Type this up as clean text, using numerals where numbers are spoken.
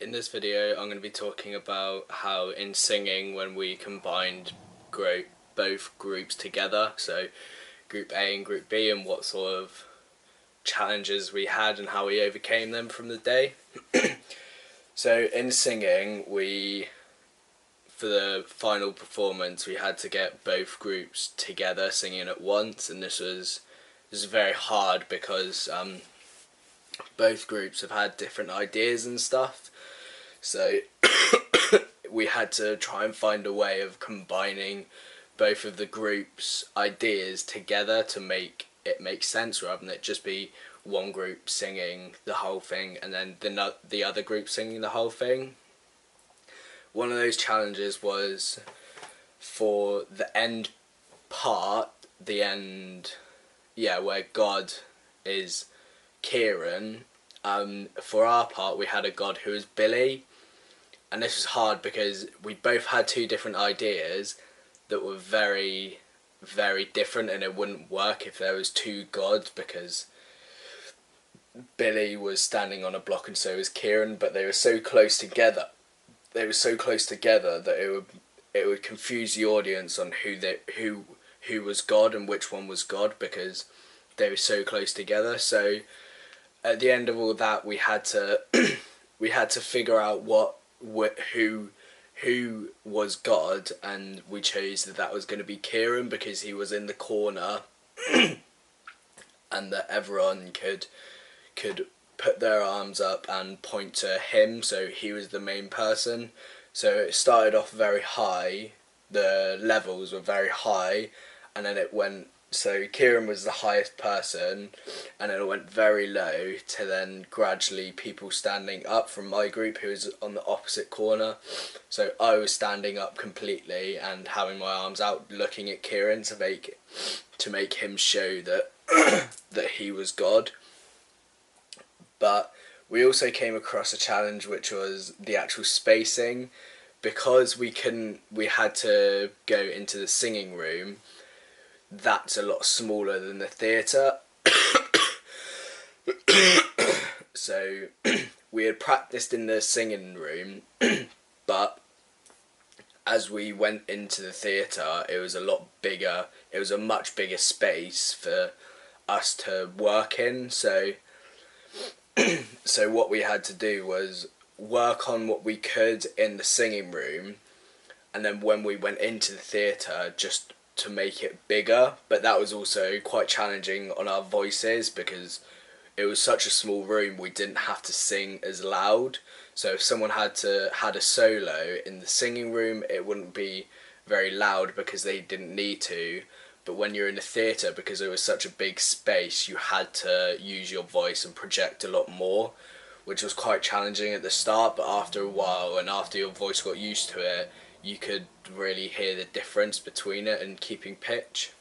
In this video, I'm going to be talking about how in singing, when we combined both groups together, so Group A and Group B, and what sort of challenges we had and how we overcame them from the day. So in singing, for the final performance, we had to get both groups together singing at once, and this was very hard because both groups have had different ideas and stuff. So we had to try and find a way of combining both of the groups' ideas together to make it make sense, rather than it just be one group singing the whole thing and then the other group singing the whole thing. One of those challenges was for the end part, where God is Kieran. For our part, we had a God who was Billy, and this was hard because we both had two different ideas that were very, very different, and it wouldn't work if there was two gods, because Billy was standing on a block and so was Kieran, but they were so close together. That it would confuse the audience on who was God and which one was God, because they were so close together. So at the end of all that, we had to we had to figure out who was God, and we chose that was going to be Kieran because he was in the corner, and that everyone could put their arms up and point to him, so he was the main person. So it started off very high, the levels were very high, and then it went, so Kieran was the highest person, and then it went very low to then gradually people standing up from my group, who was on the opposite corner. So I was standing up completely and having my arms out looking at Kieran to make him show that that he was God. But we also came across a challenge, which was the actual spacing, because we had to go into the singing room. That's a lot smaller than the theatre. So we had practiced in the singing room, but as we went into the theatre, it was a lot bigger. It was a much bigger space for us to work in. So what we had to do was work on what we could in the singing room, and then when we went into the theatre, just to make it bigger. But that was also quite challenging on our voices, because it was such a small room, we didn't have to sing as loud. So if someone had a solo in the singing room, it wouldn't be very loud because they didn't need to. But when you're in a theatre, because it was such a big space, you had to use your voice and project a lot more, which was quite challenging at the start. But after a while, and after your voice got used to it, you could really hear the difference between it and keeping pitch.